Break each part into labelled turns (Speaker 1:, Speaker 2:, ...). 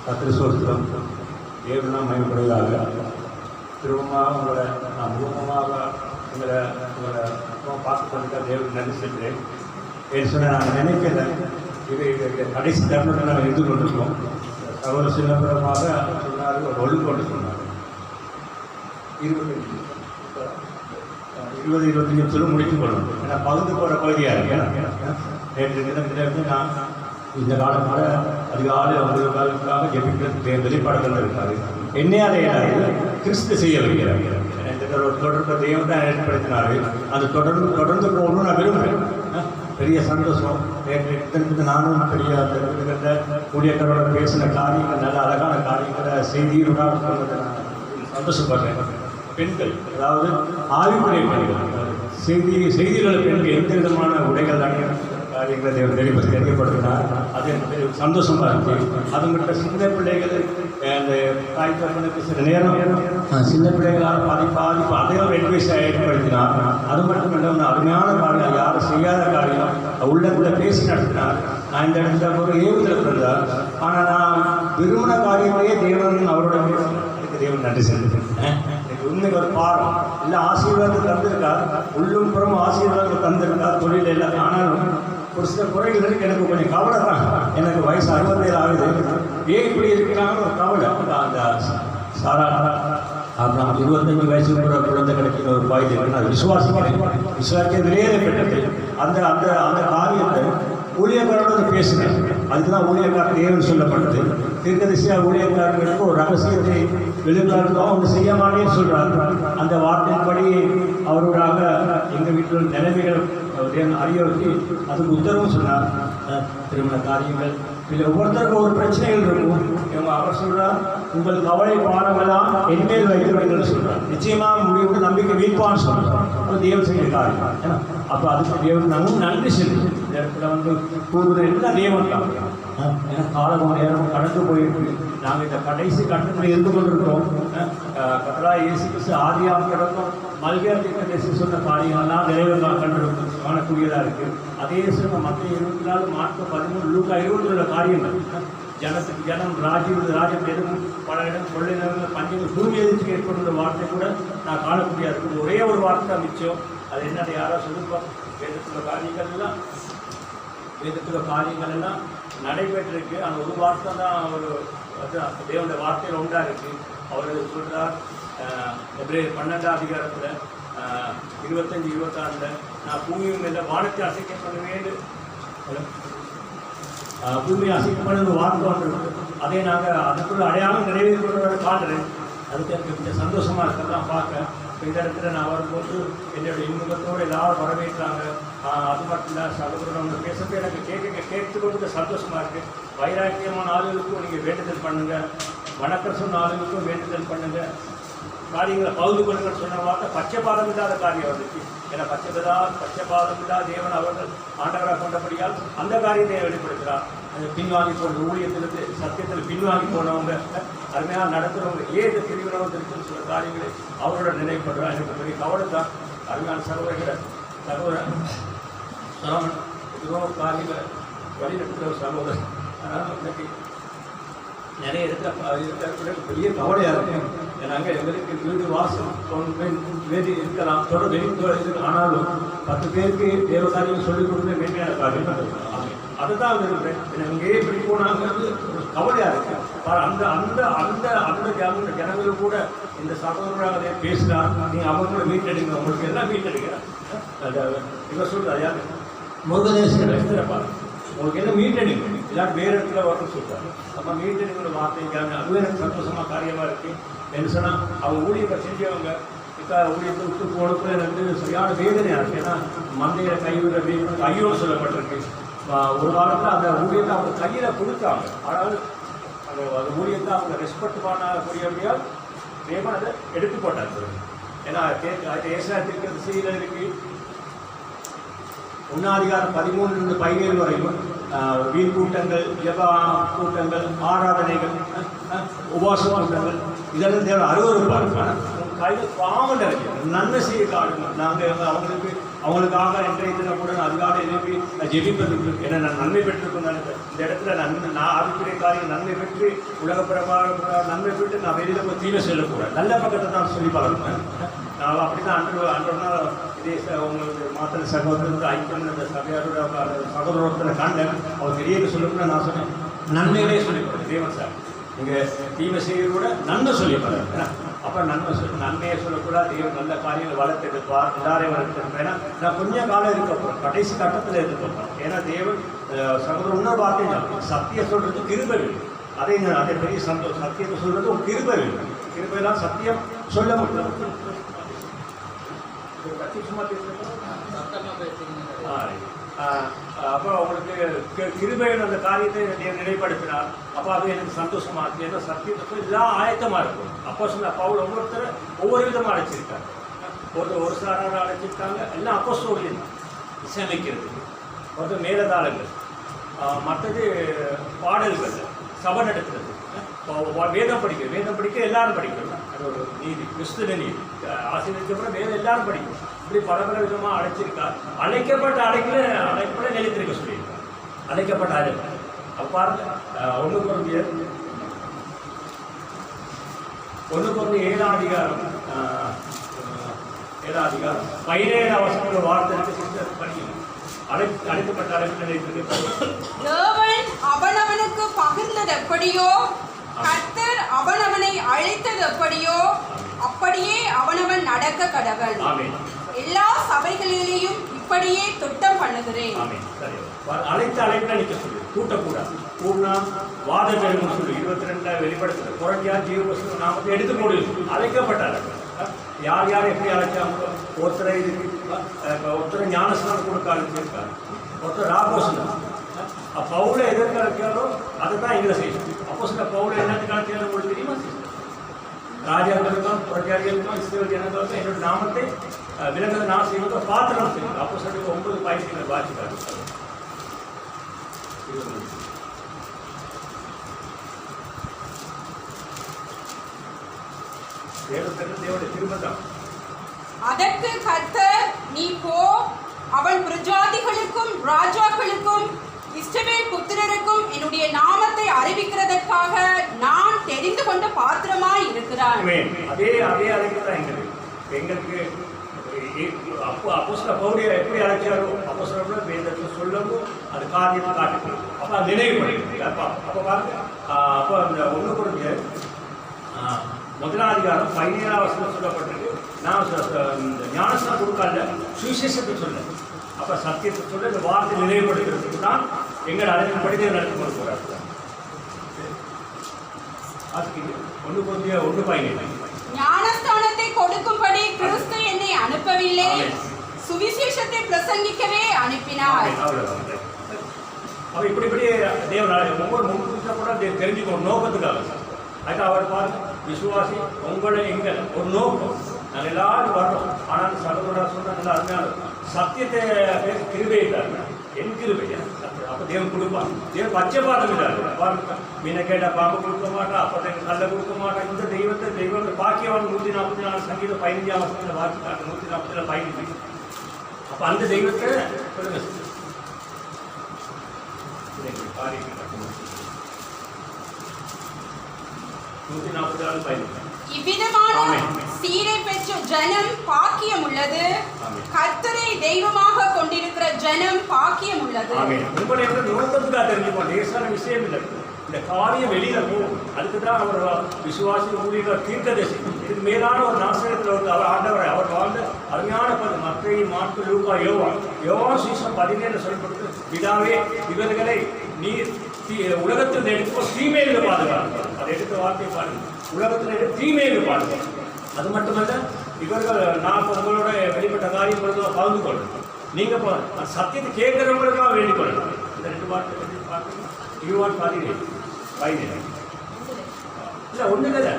Speaker 1: கத்திரிசோத்திரம் தேவனா மயப்படுவதாக. திரும்பமாக உங்களை நான் முகமாக உங்களை பார்த்து கொண்டிருக்க தேவன் நன்றி சென்றேன். ஏன்னு சொன்ன நான் நினைக்கிறேன் இது கடைசி தருணத்தில் நாங்கள் இருந்து கொண்டிருக்கோம். சகோதர சிலம்பரமாக சொன்னார், ஒரு ஒழுங்கோடு சொன்னார். 20-25 நிமிஷம் முடித்துக் கொள்ளணும். ஏன்னா பகுந்து போகிற பகுதியாக இருக்கு. நேற்று தினத்திலிருந்து நான் இந்த காலமாக அதிகாலை 9 காலத்துக்காக ஜெபிக்கிறதுக்கு வெளிப்பாடுகள் இருக்காது. என்னையாலே கிறிஸ்து செய்ய வைக்கிறார். தொடர்பு தெய்வம் தான் ஏற்படுத்தினார். அது தொடர்ந்து போகணும்னு நான் விரும்புகிறேன். பெரிய சந்தோஷம். நேற்று நானும் பெரிய ஊழியர்களோட பேசின காரியங்கள், நல்ல அழகான காரியங்களை செய்தியோட சந்தோஷப்படுறேன். பெண்கள், அதாவது ஆய்வுக்குரிய பெண்கள், செய்திகளை பெண்கள் எந்த விதமான உடைகள் காரியங்களை தெரியப்படுத்தினார். அது எனக்கு சந்தோஷமாக இருக்குது. அது மட்டும் சின்ன பிள்ளைகள் அந்த தாய் தகப்பனுக்கு சில நேரம் சின்ன பிள்ளைகளால் பாதிப்பு அதையும் அட்வைஸ் ஏற்படுத்தினார். அது மட்டும் இல்லை, அருமையான காரியம், யாரும் செய்யாத காரியம் உள்ளக்குள்ள பேசி நடத்தினார். நான் இந்த இடத்துல ஒரு ஏவுதல் இருந்தார். ஆனால் நான் விரும்பின காரியத்தையே தேவன் அவரோட அதுக்கு தேவன் நன்றி செலுத்துகிறேன். உண்மை ஒரு பாடம் இல்லை, ஆசீர்வாதத்தை தந்திருக்கார், உள்ளும் புறம் ஆசீர்வாதத்தை தந்திருக்கார், தொழில் இல்லை. ஆனாலும் ஒரு சில குறைகளுக்கு எனக்கு கொஞ்சம் கவலை தான். எனக்கு வயசு 67 ஆகுது. ஏன் இப்படி இருக்கிறாங்கன்னு ஒரு கவலை. அந்த சாரா அப்புறம் 25 வயசு குழந்தை கிடைக்கிற ஒரு பாய்ச்சி இருக்கு. நான் விசுவாசிக்க வெளியேறப்பட்டது. அந்த அந்த அந்த காரியத்தை ஊழியக்காரோட பேசினேன். அதுக்கு தான் ஊழியக்கார தேவன் சொல்லப்பட்டது. தீர்க்கதரிசியாக ஊழியக்காரர்களுக்கு ஒரு ரகசியத்தை வெளிக்காட்டுறோம், அவங்க செய்ய மாட்டேன்னு சொல்கிறார். அந்த வார்த்தையின்படி அவரோடாக எங்கள் வீட்டில் நிலைமைகள் அறிய வச்சு அதுக்கு உத்தரவும் சொன்னார். திருமண காரியங்கள் இல்லை, ஒவ்வொருத்தருக்கும் ஒரு பிரச்சனைகள் இருக்கும். அவர் சொல்கிறார், உங்கள் கவலை பாடமெல்லாம் என்மேல் வைக்கிறவர்கள் சொல்கிறார். நிச்சயமாக முடிவு நம்பிக்கை வீழ்ப்பான்னு சொல்கிறார். அது தேவன் செய்ய காரியம். அப்போ அதுக்கு தேவன் நாங்கள் நன்றி செலுத்தும். இந்த இடத்துல கூறுவது எல்லாம் தேவன் தான். ஏன்னா காலம் நேரம் கடந்து போயிருக்கு. நாங்கள் இந்த கடைசி கட்டத்தில் இருந்து கொண்டிருக்கோம். கர்த்தராகிய இயேசு கிறிஸ்து ஆதியாகமம் தொடக்கம் மல்கியா தீர்க்கதரிசி சொன்ன காரியங்கள்லாம் நிறைவேறா கண்டிருக்கும் காணக்கூடியதாக இருக்குது. அதே சமயம் மத்திய 24, மார்க் 13, லூக்கா 20 காரியங்கள் ஜனத்துக்கு ஜனம் ராஜ்யம் எதுவும் பல இடம் கொள்ளை நிலங்கள் பஞ்சங்கள் பூமி எதிர்த்து ஏற்படுற வார்த்தை கூட நான் காணக்கூடியதாக இருக்குது. ஒரே ஒரு வார்த்தை மிச்சம். அது என்னது யாராவது சொல்லிப்போம். வேதத்துள்ள காரியங்கள் எல்லாம் நடைபெற்றிருக்கு. அந்த ஒரு வார்த்தை தான் ஒரு தேவனுடைய வார்த்தையில் உண்டாக இருக்குது. அவர் சொல்கிறார் எபிரேயர் 12ஆம் அதிகாரத்தில் 25-26 நான் பூமியும் இல்லை வானத்தை அசைக்க பண்ணுவேன். பூமியை அசைக்க பண்ண வார்த்தை வந்துருக்கு. அதே நாங்கள் அதுக்குள்ள அடையாளம் நிறைவேற்றோட காட்டுறேன். அதுக்கு எனக்கு கொஞ்சம் சந்தோஷமாக இருக்கிறதான் பார்க்க. இந்த இடத்துல நான் வரும்போது என்னுடைய இன்முகத்தோடு எல்லாரும் வரவேற்றாங்க. அது மட்டும் இல்லை, சகோதரன் அவங்க பேசுறது எனக்கு கேட்குறதுக்கு சந்தோஷமாக இருக்குது. வைராக்கியமான ஆளுகளுக்கும் நீங்கள் வேண்டுதல் பண்ணுங்கள், வணக்கம் சொன்ன ஆளுகளுக்கும் வேண்டுதல் பண்ணுங்கள். காரியங்களை பகுதி கொள்ளுங்கள் சொன்ன வார்த்தை பச்சைபாதம் இல்லாத காரியம் வந்துச்சு. ஏன்னா பச்சைபாதம் இல்லாத தேவன் அவர்கள் ஆண்டவராக கொண்டபடியால் அந்த காரியத்தை வெளிப்படுத்துகிறார். அந்த பின்வாங்கி போன ஊழியத்திலிருந்து சத்தியத்தில் பின்வாங்கி போனவங்க, அருமையாக நடத்துகிறவங்க, ஏது திருவிழாவும் இருக்குன்னு சில காரியங்களை அவரோட நினைவுபடுறார். எனக்கு பெரிய கவலை தான். அருமையான சகோதரன் சரவணன் எதுவோ காரியங்களை வழிநடத்துகிற சகோதரன். அதனால் இன்னைக்கு நிறைய இருக்கிற பெரிய கவலையாக இருக்கும். ஏன்னாங்க எங்களுக்கு வீடு வாசல் வேதி இருக்கலாம், தொடர் வெளியே ஆனாலும் 10 பேருக்கு தேவ காரியம் சொல்லிக் கொடுத்து மேன்மையான காரியம். அதுதான் விரும்புகிறேன். இங்கேயே இப்படி போனாங்கிறது ஒரு கவலையாக இருக்கு. அந்த அந்த அந்த அந்த ஜனங்கள் கூட இந்த சகோதரராக அதை பேசினார். நீங்கள் அவங்கள மீட்டெடுங்க, உங்களுக்கு எல்லாம் மீட்டெடுக்கிறேன். இவர் சொல்கிறார் யார் முருகதேசன் வைத்திருப்பார், உங்களுக்கு என்ன மீட்டெடுங்க, எல்லாரும் வேறு இடத்துல வரணும்னு சொல்கிறார். நம்ம மீட்டெடுங்கிற வார்த்தைக்காங்க. அதுவே எனக்கு சந்தோஷமாக காரியமாக இருக்குது. என்ன சொன்னால் அவங்க ஊழியத்தை செஞ்சவங்க ஊழியத்தை விட்டு போனப்போ எனக்கு சரியான வேதனையாக இருக்குது. ஏன்னா மந்தையை கைவிட ஐயோன்னு சொல்லப்பட்டிருக்கு. ஒரு காலத்தில் அந்த ஊழியத்தை அவங்க கையில் கொடுத்தாங்க. ஆனால் அந்த ஊழியத்தை அவங்க ரெஸ்பெக்ட் பண்ணக்கூடியபடியால் தேவன் அதை எடுத்து போட்டாங்க. ஏன்னா ஏசாயத்திற்கு செய்தியில் இருக்கு 1 13 17 வரைக்கும் வீண் கூட்டங்கள், ஜப கூட்டங்கள், ஆராதனைகள், உபவாச கூட்டங்கள் இதெல்லாம் தேவை அருவருப்பாக கையில் பாவம் நிறைய நன்மை செய்ய காடுங்க. நாங்கள் அவங்களுக்கு அவங்களுக்காக இன்றைய தினம் கூட நான் அதிகாலை எழுப்பி ஜெபிப்பதற்கு ஏன்னா நான் நன்மை பெற்றிருக்கேன். இந்த இடத்துல நான் ஆவிக்குரிய காரியம் நன்மை பெற்று உலகப்பிரமாக நன்மை பெற்று நான் வெளியில் போய் தீமை சொல்லக்கூடாது. நல்ல பக்கத்தை தான் சொல்லி பழகுவேன். நான் அப்படி தான் அன்றோன்னா இதே உங்களுக்கு மாத்திர சகோதரத்து ஐக்கியம் இந்த சபையாரோட சகோதரத்தை கண்டேன். அவர் பெரிய சொல்லக்கூட நான் சொன்னேன் நன்மைகளே சொல்லிப்படுறேன். தேவன் சார் நீங்கள் தீமை செய்ய கூட நன்மை சொல்லிப்படுறேன். அப்போ நன்மையை சொல்லக்கூடாது. தேவன் நல்ல காரியங்கள் வளர்த்தெடுப்பார், எல்லாரையும் வளர்த்தெடுப்பேன். ஏன்னா நான் கொஞ்சம் காலம் இருக்கப்போம், கடைசி கட்டத்தில் இருக்கப்போம். ஏன்னா தேவன் சகோதரர் இன்னொரு வார்த்தை சத்தியம் சொல்றது கிருபை வேண்டும். அதை பெரிய சந்தோஷம். சத்தியத்தை சொல்றது ஒரு கிருபை வேண்டும். கிருபையெல்லாம் சத்தியம் சொல்ல முடியும். அப்போ அவங்களுக்கு கிருபையின் அந்த காரியத்தை நிலைப்படுத்தினார். அப்போ அது எனக்கு சந்தோஷமா இருக்கு. ஏன்னா சத்தியத்துக்கு எல்லாம் ஆயத்தமாக இருக்கும். அப்போ சொன்ன பவுல் ஒவ்வொருத்தர் ஒவ்வொரு விதமாக அழைச்சிருக்காங்க. ஒரு சாராக அழைச்சிருக்காங்க. எல்லாம் அப்போ சொல்லி இசையமைக்கிறதுக்கு ஒருத்தர் மேலதாளங்கள், மற்றது பாடல்கள், சபை நடத்துறது, வேதம் படிக்க எல்லாரும் படிக்கணும். அது ஒரு நீதி, கிறிஸ்துவ நீதி. ஆசீர்வதிக்கப்பட வேதம் எல்லாரும் படிக்கணும். இப்படி பல விதமாக அழைச்சிருக்கார். அழைக்கப்பட்ட அழைப்பட நிலைத்திருக்க சொல்லியிருக்கார். அழைக்கப்பட்ட அழைப்பு அப்போ பாருங்க 1 Corinthians 7ஆம் அதிகாரம் 17 வசனங்கள வார்த்தைக்கு சிஸ்டர் படிக்கணும். அழைக்கப்பட்ட அழைப்பு நிலைத்திருக்க
Speaker 2: தேவன் அவனவனுக்கு பகிர்ந்தது எப்படியோ கர்த்தர் அவனவனை அழைத்தது எப்படியோ அப்படியே அவனவன் நடக்க கடவன். எல்லா சபைகளிலேயும் இப்படியே திட்டம் பண்ணுகிறேன்.
Speaker 1: அழைப்புல நிற்க சொல்லு, கூட்டக்கூடாது. கூடா வாத பெருமை சொல்லு 22 வெளிப்படுத்துறது. புரட்சியா ஜீவ நாமத்தை எடுத்து போடு. அழைக்கப்பட்டார் யார் யார் எப்படி அழைச்சாங்களோ ஒருத்தரை ஞானஸ்தானம் கொடுக்க அழைச்சிருக்காரு, ஒருத்தர் ராபோசனம். பவுல எதற்கு அழைச்சாரோ அதை தான் எங்களை செய்யணும். அப்போ சில பவுல என்னத்துக்கு அழைச்சாலும் உங்களுக்கு தெரியுமா? ராஜாக்களுக்கும் புரட்சியாளர்களுக்கும் இஸ்ரேல் ஜனங்களுக்கும் என்னோட நாமத்தை விலங்குகளை நான் செய்வதோ பாத்திரம் செய்யும். அப்போ சொல்லி 9 பாய்ச்சிகள் வாசிக்காரு. தேவனுடைய திருமணம்.
Speaker 2: அதற்கு கர்த்தர் நீ போ, அவன் பிரஜாதிகளுக்கும் ராஜாக்களுக்கும் இஸ்ரவேல் புத்திரருக்கும் என்னுடைய நாமத்தை அறிவிக்கிறதற்காக நான் தெரிந்து கொண்ட பாத்திரமாய் இருக்கிறான்.
Speaker 1: அதே அழைப்பு தான் எங்களுக்கு அப்போஸ்தலர் பவுல் எப்படி அழைச்சாரோ அப்போஸ்தலர் வேதத்தை சொல்லவும் அது காரியத்தை காட்டுக்கணும். அப்போ அது நினைவுபடுது. அப்போ பாருங்க, அப்போ அந்த 1 Corinthians 1ஆம் அதிகாரம் 17ஆம் வசனம் சொல்லப்பட்டிருக்கு. நான் ஞானஸ்தானம் கொடுக்காத சுவிசேஷத்தை சொல்ல, அப்போ சத்தியத்தை சொல்ல இந்த வார்த்தை நினைவுபடுத்துறதுக்கு தான் எங்கள் அழைப்புப்படி நடத்தி கொண்டு போகிறார். அதுக்கு 1 Corinthians 1:17
Speaker 2: ஞானஸ்தானத்தை கொடுக்கும்படி கிறிஸ்து என்னை அனுப்பவில்லை, சுவிசேஷத்தை பிரசங்கிக்கவே அனுப்பினார்.
Speaker 1: அப்ப இப்படி தேவன் ஒவ்வொரு முன்கூட்ட கூட தெரிஞ்சுக்கணும் நோக்கத்துக்காக. அதுக்கு அவர் பாருங்க, விசுவாசி உங்களை எங்கள் ஒரு நோக்கம் நாங்கள் எல்லாரும் வர்றோம். ஆனால் சகோதரா சொன்ன நல்லா அருமையான சத்தியத்தை பேச கிருபை இருக்காங்க. என் கிருபை அப்போ தேவன் கொடுப்பான். தேவன் பச்சைப்பாதம் இல்லாரு பாருங்க. மீனை கேட்டால் பாம்பு கொடுக்க மாட்டான், அப்போ கல்லை கொடுக்க மாட்டான். இந்த தெய்வத்தை பாக்கியவான் 144 சங்கீதம் 15ஆம் வசனத்தில் வாசிட்டாங்க. 144 15. அப்போ அந்த தெய்வத்தை சொல்லுங்க காரியம் 144 15.
Speaker 2: இவ்விதமான சீரை பெற்ற ஜனம் பாக்கியம் உள்ளது, கர்த்தரை தெய்வமாக கொண்டிருக்கிற ஜனம் பாக்கியம் உள்ளது.
Speaker 1: உங்களை நோக்கத்துக்காக தெரிஞ்சுக்கணும். லேசான விஷயம் இல்லை. இந்த காரியம் வெளியில போகும். அதுக்கு தான் அவர் விசுவாசி ஊழியர் தீர்க்கதரிசி. இதுக்கு மேலான ஒரு நாசகத்தில் வந்து அவர் ஆண்டவர் அவர் வாழ்ந்த அருமையான மத்திய மாற்று லூக்கா யோவான் சீசம் 17 சொல்லப்பட்டு பிதாவே இவர்களை நீர் உலகத்தில் எடுத்து தீமையிலிருந்து பாதுகாப்பார். அதை எடுத்த வார்த்தையை பாருங்க. உலகத்தில் எடுத்து தீமையிலிருந்து பாதுகாப்பார். அது மட்டுமல்ல, இவர்கள் நான் உங்களோட வெளிப்பட்ட காரியம் பகிர்ந்து கொள்ளணும். நீங்கள் சத்தியத்தை கேட்குறவங்களுக்காக வேண்டிக் கொள்ளணும். இந்த 2 வார்த்தை பார்த்து யுவான் 17 இல்லை ஒன்று இல்லை.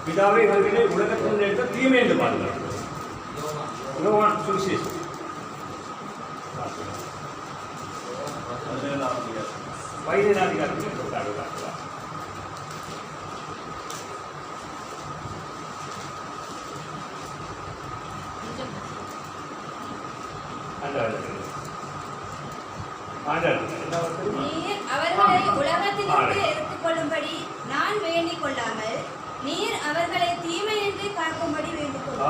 Speaker 1: பிதாவே இவர்களை உலகத்தில் எடுத்த தீமையிலிருந்து பாதுகாப்பார். யோவான் சுவிசேஷம் 17ஆம் அதிகாரத்தில் சொல்றாங்க.
Speaker 3: நீர் அவர்களை உலகத்திலிருந்து எடுத்துக் கொள்ளும்படி நான் வேண்டிக் கொள்ளாமல் நீர் அவர்களை தீமையின்றி காக்கும்படி வேண்டிக் கொள்ளும்.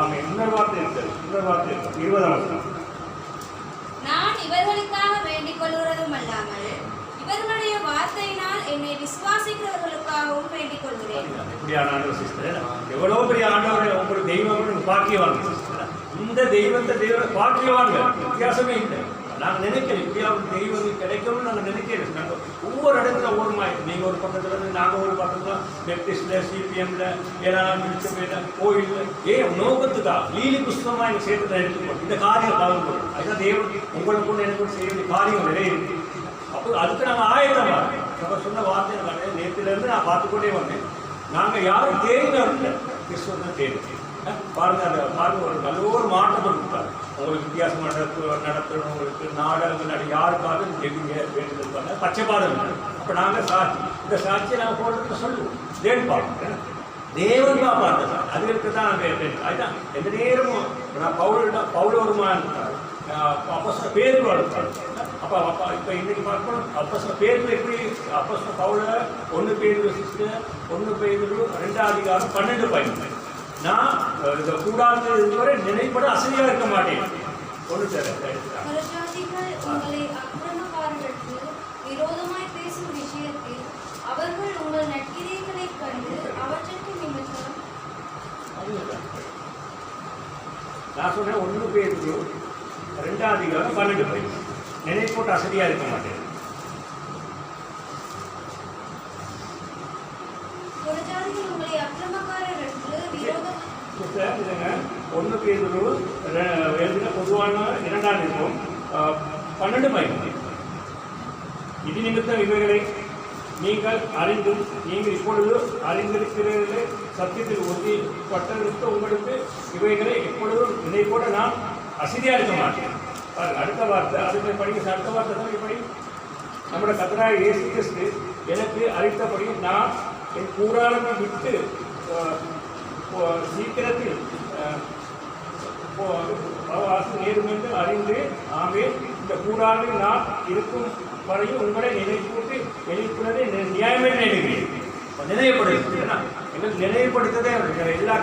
Speaker 3: நான் இவர்களுக்காக வேண்டிக் கொள்கிறதும் அல்லாமல் இவர்களுடைய வார்த்தையினால் என்னை விசுவாசிக்கிறவர்களுக்காகவும் வேண்டிக் கொள்கிறேன்.
Speaker 1: எவ்வளவு பெரிய ஆண்டவரை உங்களுக்கு தெய்வம் பாக்கியவாங்க. இந்த தெய்வத்தை பாக்கியவாங்க, வித்தியாசமே இல்லை. நாங்கள் நினைக்கிறோம் இப்படியாவது தெய்வம் கிடைக்கும்னு நாங்கள் நினைக்கிறோம். நாங்கள் ஒவ்வொரு இடத்துல ஒவ்வொரு மாதிரி, நீங்கள் ஒரு பக்கத்துல இருந்து நாங்கள் ஒரு பக்கத்தில் பெப்டிஸ்டில், சிபிஎம்ல, ஏழாம் திருச்சபையில், கோயிலில் நோக்கத்துக்காக லீலி புஸ்தகமாக எங்கள் சேர்த்து தான் எடுத்துக்கணும். இந்த காரியம் கலந்து அதுதான் தேவன் உங்களுக்கு கூட எனக்கு செய்ய வேண்டிய காரியம் நிறைய இருக்கு. அப்போ அதுக்கு நாங்கள் ஆயத்தமாக நம்ம சொன்ன வார்த்தை நேற்றுலேருந்து நான் பார்த்துக்கொண்டே வந்தேன். நாங்கள் யாரும் தேடினோம் இல்லை, கிறிஸ்துவ தான் தேடி பாருங்க. அந்த பாருங்க ஒரு நல்ல ஒரு மாற்றம் கொடுத்தாரு. உங்களுக்கு வித்தியாசம் நடத்துறவங்களுக்கு நாடகங்கள் யாருக்காக எதுங்க வேண்டியிருப்பாங்க பச்சைப்பாடம். அப்போ நாங்கள் சாட்சி, இந்த சாட்சியை நாங்கள் போடுறதுக்கு சொல்லுவோம். தேவன் பார்ப்போம், தேவன் பார்ப்பாங்க. அதுக்கு தான் நாங்கள் அதுதான் எந்த நேரமும் நான் பவுலோருமா இருந்தார். அப்போ சில பேர் வாழ்த்தார். அப்போ இப்போ இன்னைக்கு பார்க்கணும். அப்போ சில பேர் எப்படி அப்போ சில பவுல 1 பேதுரு 2 அதிகாரம் 12 நான் இந்த கூடாது இதுவரை நினைப்பட அசதியாக இருக்க மாட்டேன். ஒன்று
Speaker 3: புறஜாதிகள் உங்களை அக்கிரமக்காரர்களுக்கு விரோதமாய் பேசும் விஷயத்தில் அவர்கள் உங்கள் நற்கிரியைகளை கண்டு அவற்றுக்கு நிமித்தம்
Speaker 1: நான் சொன்னேன் 1 பேதுரு 2 அதிகாரம் 12 நினைப்போட்டு அசதியாக இருக்க மாட்டேன்.
Speaker 3: புறஜாதிகள் உங்களை அக்கிரமக்காரர்களுக்கு விரோதம்
Speaker 1: 1 பேதுரு எழுதின பொதுவான 2ஆம் இருக்கும் 12 இது நிமித்தம் இவைகளை நீங்கள் அறிந்தும் நீங்கள் இப்பொழுது அறிந்திருக்கிறீர்களே சத்தியத்தில் உறுதிப்பட்டிருக்க உங்களுக்கு இவைகளை எப்பொழுதும் நினைப்போட நான் அசதியாக இருக்க மாட்டேன். அடுத்த வார்த்தை அதுக்கு படிக்க அடுத்த வார்த்தை தான் இப்படி நம்முடைய கர்த்தராகிய இயேசு கிறிஸ்து எனக்கு அறிவித்தபடி நான் என் கூடாரத்தை விட்டு சீக்கிரத்தில் நேரும் என்று அறிந்து ஆமே இந்த கூடாரில் நான் இருக்கும் வரையும் உங்களை நினைப்பூட்டி எழுப்புனதை நியாயமே நினைக்கிறேன். நினைவுபடுத்த எங்களுக்கு நினைவுபடுத்ததே எல்லா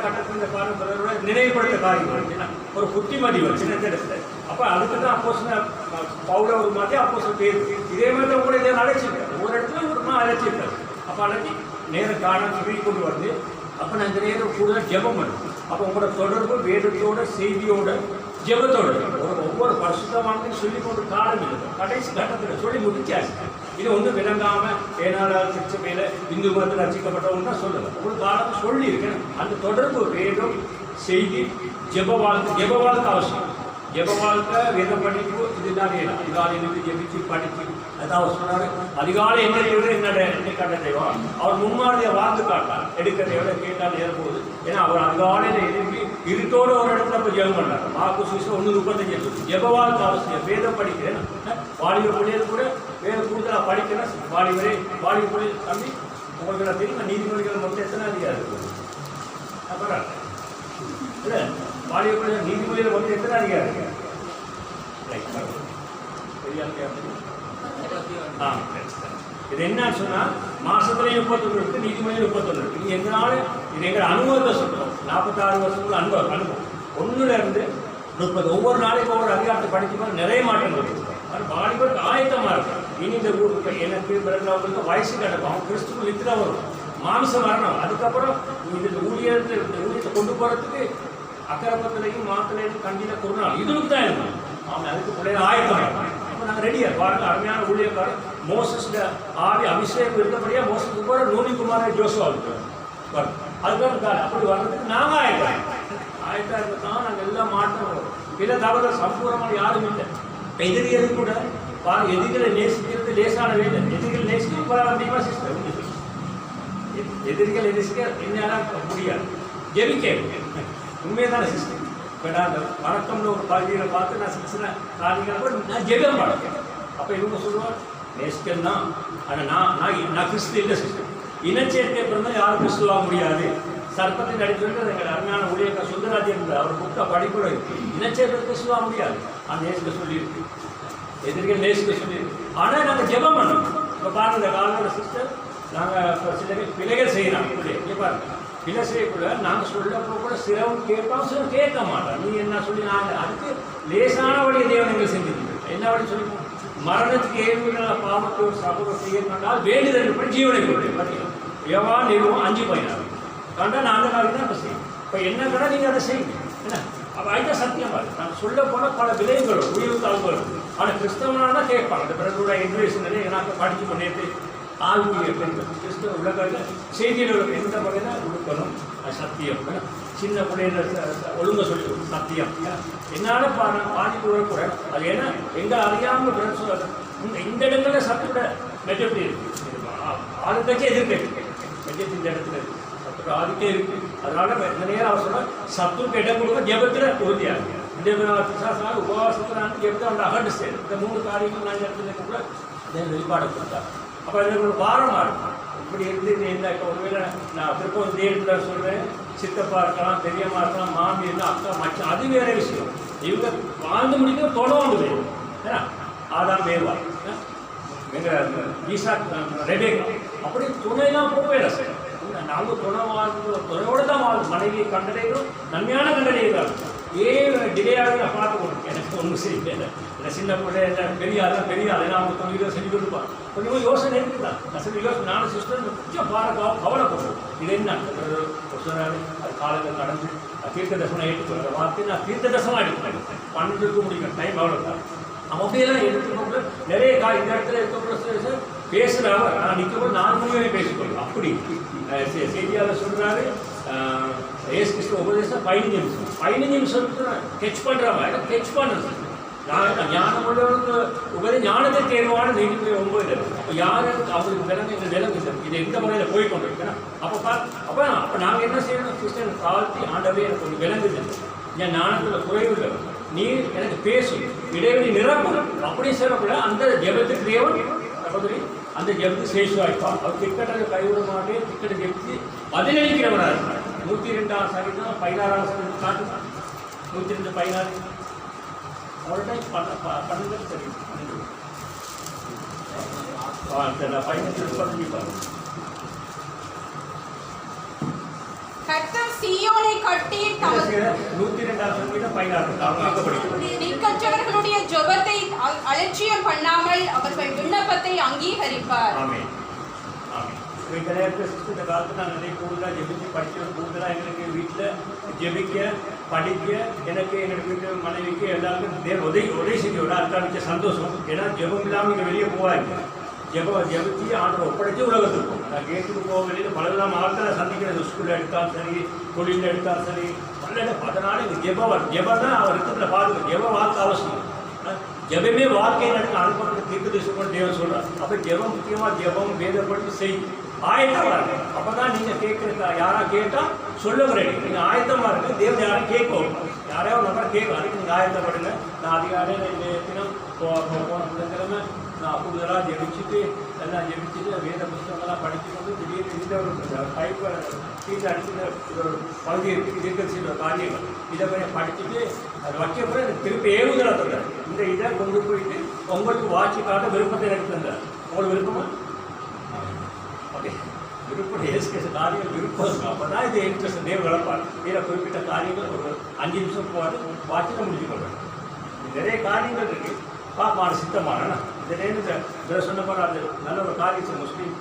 Speaker 1: கட்டத்திலும் இந்த காரணத்தோட நினைவுபடுத்த காரியம் ஒரு புத்திமதி சின்ன இடத்துல. அப்போ அதுக்கு தான் அப்போ பவுல ஒரு மாதிரி அப்போ பேர் இதே மாதிரி தான் உங்களை இதை அழைச்சிருக்காரு. ஒரு இடத்துல ஒரு நாள் அழைச்சிருக்காரு. அப்போ அழைச்சி நேரம் காரணம் சொல்லி கொண்டு வந்து அப்போ நான் இந்த நேரம் கூடுதல் ஜெபம் பண்ணும். அப்போ உங்களோட தொடர்பு வேதத்தோட செய்தியோட ஜெபத்தோட ஒவ்வொரு பரிசுத்தமானதையும் சொல்லி கொண்டு காலம் இல்லை. கடைசி கட்டத்தில் சொல்லி முடிச்சாச்சு. இது ஒன்றும் விளங்காமல் ஏனாலும் திருச்சபையில் இந்து மதத்தில் ரசிக்கப்பட்டவங்க தான் சொல்லலை. ஒரு காலத்தை சொல்லியிருக்கேன். அந்த தொடர்பு வேதம் செய்தி ஜெப வாழ்க்கை அவசியம். ஜெப வாழ்க்கை வேத படிப்பு இதுதான் வேணும். அதிகாலையிலிருந்து ஜெபிச்சு படிச்சு அதான் அவர் சொன்னார். அதிகாலை என்ன காட்ட தேவா அவர் முன்மாதிரியை வாழ்ந்து காட்டார். எடுக்க தேவை கேட்டால் நேரப்போகுது. ஏன்னா அவர் அதிகாலையில் எழுப்பி இருட்டோடு ஒரு இடத்துல போய் ஜெபம் பண்ணார். மார்க்கு சுவிசேஷம் 1:35 ஜெப வாழ்க்கை அவசியம். வேதம் படிக்கிறேன். வாலிப பிள்ளைகள் கூட வேத கூடுதலாக படிக்கிறேன். வாலிப பிள்ளைகள் தம்பி உங்களுக்கு நான் தெரியுமா நீதிமொழிகள் மொத்தம் எத்தனை அதிகாரம் இருக்குது? அப்புறம் இல்லை வாலிப பிள்ளைகள் நீதிமொழிகள் மொத்தம் எத்தனை அதிகாரம் இருக்கு? இது என்னன்னு சொன்னா மாசத்துல 31 இருக்கு, நீதிமொழி 31 இருக்கு. இது எங்களால இது எங்க அனுபவத்தை சொல்றோம். 46 வருஷத்துக்குள்ள அனுபவம் 1ல இருந்து 30 ஒவ்வொரு நாளைக்கு ஒவ்வொரு அதிகாரத்தை படிக்கும்போது நிறைய மாற்றங்கள் இருக்கு. வாலிபருக்கு ஆயத்தமா இருக்கு. இனி இந்த ஊருக்கு எனக்கு பிறகு வயசு கிடக்கும். கிறிஸ்துவ நித்திர வரும், மாமிசம் வரணும். அதுக்கப்புறம் இந்த ஊழியத்தை கொண்டு போறதுக்கு அக்கரப்பத்திலையும் மாத்திரையும் கண்டில குறுநாள் இதுக்கு தான் இருக்கும். அவன் அதுக்கு பிள்ளைங்க ஆயத்தம். அப்போ நாங்கள் ரெடியாக பாருங்க. அருமையான ஊழியக்காரர் மோசஸ் ஆவி அபிஷேகம் இருந்தபடியா மோசத்துக்கு போகிற நூனிக்குமார ஜோசுவா இருக்கிறோம். அதுக்காக அப்படி வர்றதுக்கு நாங்கள் ஆயத்தம் இருந்தால் நாங்கள் எல்லாம் மாற்றம் வரும். பிற தவறு சம்பூர்ணமாக யாரும் இல்லை. எதிரிகள் கூட பாருங்க, எதிரிகளை நேசிக்கிறது லேசான வேலை. எதிரிகள் நேசிக்க போகிற முடியுமா சிஸ்டர்? எதிரிகள் நேசிக்க என்னால முடியாது. ஜெபிக்க உண்மையதான சிஸ்டம். இப்போ நான் அந்த வணக்கம்னு ஒரு பகுதியில் பார்த்து நான் சின்ன சின்ன காரியங்களை நான் ஜெபம் பழக்கேன். அப்போ இவங்க சொல்லுவாங்க நேசிக்கல் தான். ஆனால் நான் கிறிஸ்து இல்லை சிஸ்டம். இனச்சேர்க்கை பிறந்தால் யாரும் கிறிஸ்துவாக முடியாது. சர்ப்பத்தின் அடிப்படையில் எங்கள் அருமையான ஊழியர் சுந்தராஜ் இருந்தார். அவர் புத்தக படிப்புட இருக்கு. இனச்சேர்க்கை கிறிஸ்துவாக முடியாது. அந்த நேசிக்க சொல்லியிருக்கு. எதிரிகள் நேசிக்க சொல்லி. ஆனால் நாங்கள் ஜெபம் பண்ணோம். இப்போ பாருங்க, இந்த காலோட சிஸ்டர் நாங்கள் சில பிழைகள் செய்யலாம். இங்கே பாருங்க, பிழை செய்யக்கூட நாங்கள் சொல்லப்போ கூட சிலவும் கேட்பான், சிலவும் கேட்க மாட்டோம். நீ என்ன சொல்லி நாங்கள் அதுக்கு லேசான வழியை தேவன் எங்கள் செஞ்சுருக்கோம். என்ன வழி சொல்லி மரணத்துக்கு ஏற்பட்ட பாவத்தை ஒரு சமூகம் செய்யணும்னால் வேண்டுதல் படி ஜீவனை கொடுத்து பார்த்தீங்கன்னா எவ்வா நிறுவனம் 5:16 கண்டா நாங்கள் நாளைக்கு தான் இப்போ செய்யும். இப்போ என்ன கடை நீங்கள் அதை செய்யுங்க என்ன. அப்போ அதுதான் சத்தியமாக இருக்குது. நாங்கள் சொல்ல போனால் பல விளைவுகளும் உயர்வு தாழ்வுகளும். ஆனால் கிறிஸ்தவனானா கேட்பாங்க. இந்த பிறகுடைய இன்ட்ரவியூஸ் நிறைய நாங்கள் படித்து கொண்டே ஆளுநர் பெண்கள் கிறிஸ்தவ உலக செய்தியில் எந்த வகையில் கொடுக்கணும் சத்தியம். சின்ன பிள்ளைங்க ஒழுங்க சொல்லி சத்தியம் என்னால் பாதிப்பு வரக்கூட அது ஏன்னா எங்கள் அறியாமல் சொல்ல இந்த இடங்களில் சத்துட மெஜாரிட்டி இருக்குது. ஆளுங்கட்சி எதிர்க்கு மெஜாரிட்டி இந்த இடத்துல இருக்குது. சத்துட ஆதிக்கம் இருக்குது. அதனால இந்த நேரம் அவர் சொல்ல சத்துக்கு இடம் கொடுக்க ஜெபத்தில் உறுதியாக இந்த பிசாசனாக உபவாசத்தினால ஜெபத்தை அவங்க அகண்டு சேரும். இந்த 3 காரியங்கள் நான் இடத்துல கூட அதே வெளிப்பாடு கொடுத்தா. அப்போ எனக்கு ஒரு வாரமாக இருக்கும். இப்படி இருந்து இந்த ஒருவேளை நான் திருப்பம் தேவத்தில் சொல்கிறேன், சித்தப்பா இருக்கலாம், பெரியம்மா இருக்கலாம், மாமி இருந்தால் அக்கா மச்சான், அது வேற விஷயம். இவங்க வாழ்ந்து முடிக்க தொடர்ந்து வேணும். ஏன்னா ஆதாம் ஏவா எங்கள் ஈசா ரெபேக்கா அப்படி துணையெல்லாம் போகவே சார். நாங்கள் துணையோடு தான் வாழ்ந்து மனைவியை கண்டடைகிறோம், நன்மையான கண்டடைகிறார். டிலே ஆகி நான் பார்த்துக்கணும். எனக்கு ஒன்றும் செய்யல. இல்லை சின்ன பிள்ளை பெரிய ஆள் நான் அவங்க தொழில் சொல்லி கொடுப்பான். கொஞ்சம் யோசனை இருக்குதான். நான் சொல்லி யோசனை நானும் சிஸ்டர் கொஞ்சம் கவலைப்படுறோம். இது என்ன சொன்னாரு, அது காலங்கள் நடந்து தீர்க்க தர்சனம் ஏற்றுக்கொள்கிற வார்த்தை நான் தீர்க்க தர்சனமாக எடுத்துக்கிறேன். 12 முடிக்கிற டைம் அவ்வளோதான். அவன் அப்படியெல்லாம் எடுத்துக்கொள்ள நிறைய இந்த இடத்துல இருக்க பேசுகிறவர் நான் நிற்கப்போ 4 மணி பேசிக்கொள்ளும். அப்படி செய்தியாளர் சொல்கிறாரு, ஏசு கிறிஸ்து உபதேசம் 15 நிமிஷம் கெச் பண்ணுறவங்க கெச் பண்ணுறது. ஞானம் உள்ளவனுக்கு ஞானத்தை தேர்வான நீதிபதி 9 அப்போ யாரு அவங்களுக்கு விலங்கு இந்த விலங்கு இது எந்த முறையில் போய் கொண்டிருக்கிறேன். அப்போ நாங்கள் என்ன செய்யணும், கிறிஸ்தன் தாழ்த்தி ஆண்டவே எனக்கு ஒரு விலங்குது, என் ஞானத்தில் குறைவு இல்லை, நீ எனக்கு பேசும் இடைவெளி நிரப்பும் அப்படி சொல்லக்கூட அந்த ஜெபத்துக்கு தேவன் சகோதரி அந்த ஜெபத்து சேஷுவாய்ப்பான். அவர் திக்கட்டை கைவிட மாட்டேன், திக்கட்டை ஜெபித்து பதிலளிக்கிறவராக இருப்பார். 102ஆம் சங்கீதம் 16ஆம் சங்கீதம் காட்டுதான். 102:16 ஒரு டைம் பண்ணுறது சரி.
Speaker 2: கர்த்தர் சீயோனை கட்டி
Speaker 1: 102ஆம் சங்கீதம் 16
Speaker 2: நிக்கற்றவர்களுடைய ஜெபத்தை அலட்சியம் பண்ணாமல் அவர்கள் விண்ணப்பத்தை அங்கீகரிப்பார்.
Speaker 1: ஆமென் ஆமென். இந்த நேரத்தில் இந்த காலத்தில் நான் நிறைய கூடுதலாக ஜெபிச்சு படித்தது கூடுதலாக எங்களுக்கு வீட்டில் ஜெபிக்க படிக்க எனக்கு எங்கள் வீட்டு மனைவிக்கு எல்லாருக்கும் உதவி செஞ்சு விட அதுக்கான சந்தோஷம். ஏன்னா ஜெபம் இல்லாமல் இங்கே வெளியே போவாங்க. ஜெபிச்சு ஆண்டரை ஒப்படைச்சு உலகத்துக்கு போகும். நான் கேட்டுக்கு போக வெளியில் பலவிதமான ஆட்களை சந்திக்கிறது, ஸ்கூலில் எடுத்தாலும் சரி, தொழிலில் எடுத்தாலும் சரி, அதனால இந்த ஜெபம் தான் அவர் இருக்கிற பாதுகாப்பு. ஜெப வாழ்க்கை அவசியம். ஜெபமே வாழ்க்கையை நடக்க அனுப்பப்பட்ட தீர்க்க தரிசனம் தேவன் சொல்கிறார். அப்போ ஜெபம் முக்கியமாக ஜெபம் வேதப்பட்டு செய்யும் ஆயத்தமாக இருக்கு. அப்போ தான் நீங்கள் கேட்குறதா யாராக கேட்டால் சொல்ல முடியாது. நீங்கள் ஆயத்தமாக இருக்கு. தேவன் யாரும் கேட்கும், யாரையாவது நம்பர் கேட்கும். அதுக்கு நீங்கள் ஆயத்தப்படுங்க. நான் அதிகாலையில் இந்த தினம் போன புதன்கிழமை நான் கூடுதலாக ஜெபிச்சுட்டு எல்லாம் ஜெபிச்சுட்டு வேத புத்தகங்கள்லாம் படிச்சுக்கொண்டு திடீர்னு இந்த ஒரு டைப்பை சீட்டில் அடிச்சுட்டு ஒரு பகுதி இருக்கிற காரியங்கள் இதை போய் படிச்சுட்டு அது வைக்க போய் எனக்கு திருப்பி ஏவுதலாக தந்தார். இந்த இதை கொண்டு போயிட்டு உங்களுக்கு வாட்சி காட்ட விருப்பத்தை எனக்கு தந்தார். உங்களுக்கு விருப்பமா? ஓகே, விருப்பம் ஏசுகிற காரியங்கள் விருப்பம். அப்போ தான் இது இன்ட்ரெஸ்ட் தேவ வளர்ப்பார். இதில் குறிப்பிட்ட காரியங்கள் ஒரு 5 நிமிஷம் போகாது வாட்சிக்க முடிச்சு கொள்வேன். நிறைய காரியங்கள் இருக்குது. பாப்பான சித்தமான இந்த நேரத்தில் சொன்ன மாதிரி அது நல்ல ஒரு காரியம். முஸ்லீம்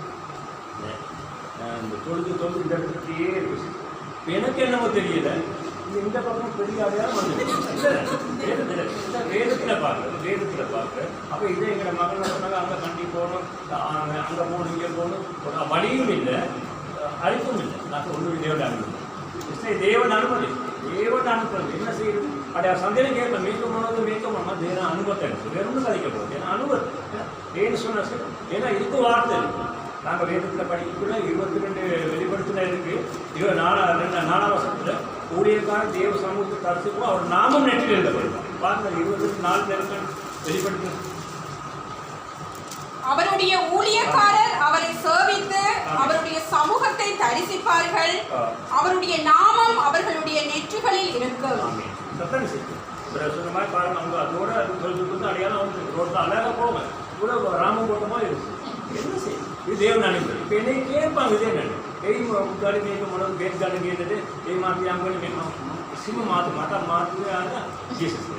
Speaker 1: இந்த தொழுது இந்த இடத்துலையே இருக்குது. இப்போ எனக்கு என்னமோ தெரியல, இந்த பக்கம் பெரிய அடையாளம் வந்து வேதத்தில் பார்க்குறேன். அப்போ இதே எங்களை மகள் சொன்னாங்க, அங்கே கண்டி போகணும், அங்கே போகணும், இங்கே போகணும், வழியும் இல்லை, அழைப்பும் இல்லை. நான் ஒன்று தேவன் அனுமதி, தேவன் அனுமதி என்ன செய்யுது அப்படியே சந்தேகம் கேட்பேன். மேற்கொள்ளணும் தேவன் அனுபவத்தை எடுத்து வேற ஒன்றும் கதைக்க போகுது. ஏன்னா அனுபவம் ஏன்னு சொன்ன சார், ஏன்னா இதுக்கு வார்த்தை இருக்குது. நாங்கள் வேதத்தில் படிக்கக்குள்ள 22 வெளிப்படுத்தின இருக்குது. 4ஆம் வருஷத்தில் ஊழியக்கார தேவ சமூகத்தை தரிசிக்கும் அவர் நாமம் நெற்றில் எழுதப்படுவார். பாருங்கள் 24 நேரங்கள் வெளிப்படுத்த
Speaker 2: அவருடைய ஊழியக்காரர் அவரை சேவித்து அவருடைய சமூகத்தை தரிசிப்பார்கள். அவருடைய நாமம் அவர்களுடைய நெற்றிகளில் இருக்கும்.
Speaker 1: சொன்ன மாதிரி பாருங்க, அவங்க அதோட சொல்லி அடையாளம் வந்து ரோட்டில் அழகாக போங்க இவ்வளோ ராமம் போட்டமாக இருக்குது. என்ன செய்யும் இது தேவன் அனுப்பி இப்போ என்னை கேட்பாங்க இதே நான் முக்காடி மேய்க்க முடியும் பேச்சாடு கேட்டது மாற்றி அங்கே சிம்ம மாற்றுவே ஆனால் ஜீசஸ்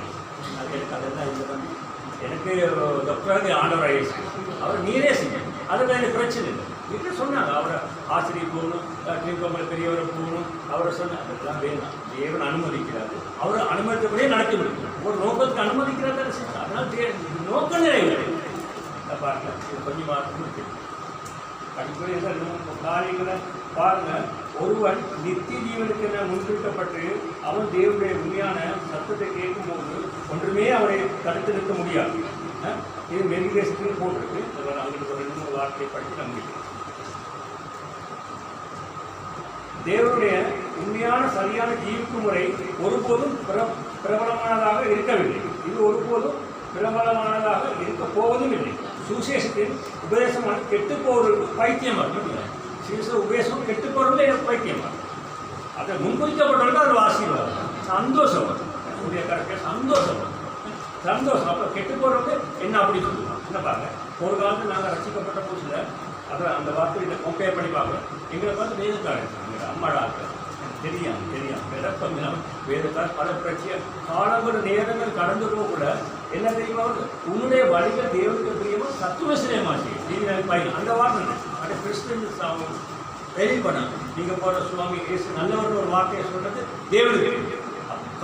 Speaker 1: அது எனக்கு அதெல்லாம் இல்லை பண்ணி எனக்கு டாக்டராக ஆண்டவர் ஆயிடுச்சு அவர் நீரே செய்யும் அதில் எனக்கு பிரச்சனை இல்லை இப்படி சொன்னாங்க. அவரை ஆசிரியர் போகணும் திருக்கோமலை பெரியவரை போகணும் அவரை சொன்னாங்க அதெல்லாம் வேணாம் தேவன் அனுமதிக்கிறாரு அவர் அனுமதித்தபடியே நடத்தி முடியும் ஒரு நோக்கத்துக்கு அனுமதிக்கிறாரு அதனால் நோக்கம் நிறைவேறு பாருங்க இது கொஞ்சம் மாற்றம் இருக்கு. அடிப்படையில் காரியங்களை பாருங்க. ஒருவன் நித்திய ஜீவனுக்கு என முன்னிறுத்தப்பட்டு அவன் தேவனுடைய உண்மையான சத்தத்தை கேட்கும்போது ஒன்றுமே அவரை தடுத்து நிறுத்த முடியாது. இது மெடிடேஷன் போட்டிருக்கு. அவங்களுக்கு ஒரு 2-3 வார்த்தையை படித்து நம்பிக்கை. தேவனுடைய உண்மையான சரியான ஜீவிக்கும் முறை ஒருபோதும் பிரபலமானதாக இருக்கவில்லை. இது ஒருபோதும் பிரபலமானதாக இருக்க போவதும் இல்லை. சுவிசேஷத்தின் உபதேசமான கெட்டு போவதற்கு பைத்தியமாக சுவிசேஷ உபதேசம் கெட்டு போவதில்லை பைத்தியமாக அதை முன்குறிக்கப்பட்டவர்கள் அது ஆசீர்வாதம் சந்தோஷம் உடைய கரெக்டாக சந்தோஷம் அப்போ கெட்டு போகிறவங்க என்ன அப்படி சொல்லுவாங்க. என்ன பாருங்க ஒரு காலத்தில் நாங்கள் ரசிக்கப்பட்ட புதுசில் அதை அந்த வார்த்தையை கம்பேர் பண்ணி பார்க்குறோம். எங்களை பார்த்து வேதக்காரன் அம்மாடா தெரியும் விளப்பம் இல்லாமல் வேதக்கார் பல பிரச்சனை காலங்கள் நேரங்கள் கடந்து போகக்கூட என்ன தெரியுமா உன்னுடைய வழிகள் தேவனுக்கு பிரியமா சத்துவசிரியமாச்சு பையன் அந்த வார்த்தை அந்த கிறிஸ்டின் வெளிப்பட நீங்கள் போகிற சுவாமி இயேசு நல்லவர்கள் ஒரு வார்த்தையை சொல்கிறது தேவனுக்கு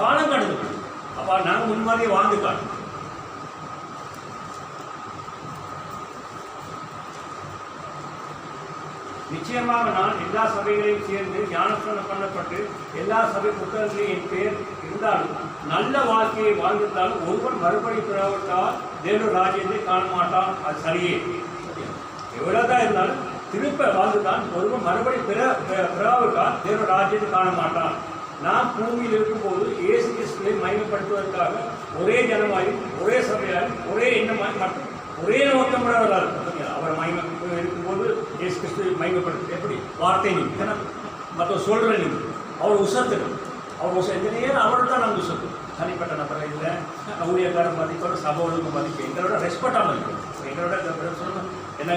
Speaker 1: காலம் கடந்து போய் அப்போ நாங்கள் முன்மாதிரியே வாழ்ந்து காணும். நிச்சயமாக நான் எல்லா சபைகளையும் சேர்ந்து ஞானஸ்நானம் பண்ணப்பட்டு எல்லா சபை புத்தகங்களையும் என் பேர் இருந்தாலும் நல்ல வாழ்க்கையை வாழ்ந்திருந்தாலும் ஒருவன் மறுபடி பிறவிட்டால் தேவ ராஜ்யத்தை காண மாட்டான். அது சரியே எவ்வளோதான் இருந்தாலும் திருப்ப வாழ்ந்துதான் ஒருவன் மறுபடி பிறவிட்டால் தேவ ராஜ்யத்தை காண மாட்டான். நாம் பூமியில் இருக்கும்போது இயேசு கிறிஸ்துவை மகிமைப்படுத்துவதற்காக ஒரே ஜனமாயும் ஒரே சபையாயும் ஒரே எண்ணமாயும் மற்றும் ஒரே நோக்கமுடையவராக இருக்கும். அவர் மகிமை இருக்கும்போது இயேசு கிறிஸ்துவை மகிமைப்படுத்து எப்படி வார்த்தை நீங்க மற்ற சொல்கிற நீங்கள் அவர் உசத்துடும் அவர் எந்த நேரம் அவரோட தான் நாங்கள் உசத்து தனிப்பட்ட நபரை இல்லை ஊழியக்காரன் மதிப்போட சபைகளுக்கு மதிப்பு எங்களோட ரெஸ்பெக்டாக இருக்கும். எங்களோட சொல்லணும் என்ன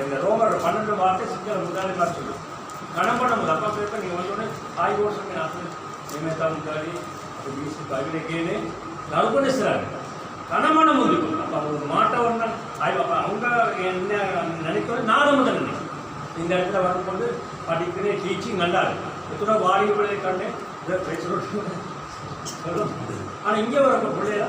Speaker 1: இந்த ரோமர் 12 வார்த்தை சிங்கள முதலாளி மாதிரி சொல்லுவோம் கணம்பண்ண முதல் அப்பா பேர் நீங்கள் வந்தோடனே ஆய்வு வருஷமே ஆசை நியமித்தா முதலாளி அப்போ வீசி பகிரக்கேன்னு நறுபணிச்சுறாரு கனமான முடிக்கும். அப்போ ஒரு மாட்டை ஒன்று அப்போ அவங்க என்ன நினைக்கிறது நானும் முதல் நினைக்கிறேன். இந்த இடத்துல வரும்போது படிக்கிறே டீச்சிங் நல்லா இருக்கு எத்தனை வாரி பிள்ளையை கண்டு ஆனால் இங்கே வர பிள்ளையா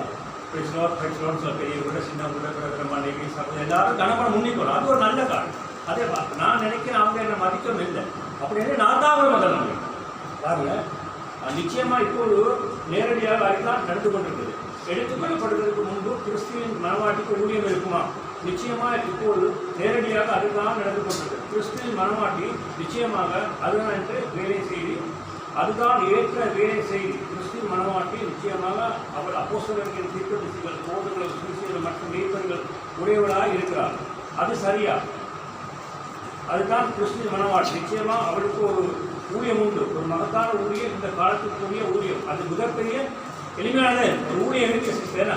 Speaker 1: பிரச்சனை சொல்ல பெரிய கூட சின்ன கூட பிறகு மனைவி சப்போஸ் எல்லாரும் கனமான முன்னிக்கணும். அது ஒரு நல்ல காரணம். அதே பார்த்து நான் நினைக்கிறேன் அவங்க என்னை மதிக்கவும் இல்லை அப்படின்னு நான் தான் அவங்க முதல் நினைக்கிறேன். பாருங்க நிச்சயமாக இப்போது நேரடியாக அதுதான் நடந்து கொண்டிருக்குது. எடுத்துக்கொள்ளப்படுவதற்கு முன்பு கிறிஸ்துவின் மனவாட்டிக்கு ஊழியம் இருக்குமா? நிச்சயமாக இப்போது நேரடியாக அதுதான் நடந்து கொண்டிருக்கு. கிறிஸ்துவின் மனவாட்டி நிச்சயமாக அதுதான் என்று வேலை செய்து அதுதான் ஏற்ற வேலை செய்து கிறிஸ்துவின் மனவாட்டி நிச்சயமாக அவர் அப்போஸ்தலர்களின் தீர்க்கதரிசிகள் போதகர்கள் சுவிசேஷகர்கள் மற்றும் மேய்ப்பர்கள் உடையவளாக இருக்கிறார். அது சரியா? அதுதான் கிறிஸ்துவின் மனவாட்டி. நிச்சயமாக அவருக்கு ஒரு ஊழியம் உண்டு. ஒரு மகத்தான ஊழியம் இந்த காலத்துக்குரிய ஊழியம். அது மிகப்பெரிய எளிமையான ஒரு ஊழியம் இருக்கு சிஸ்டர்.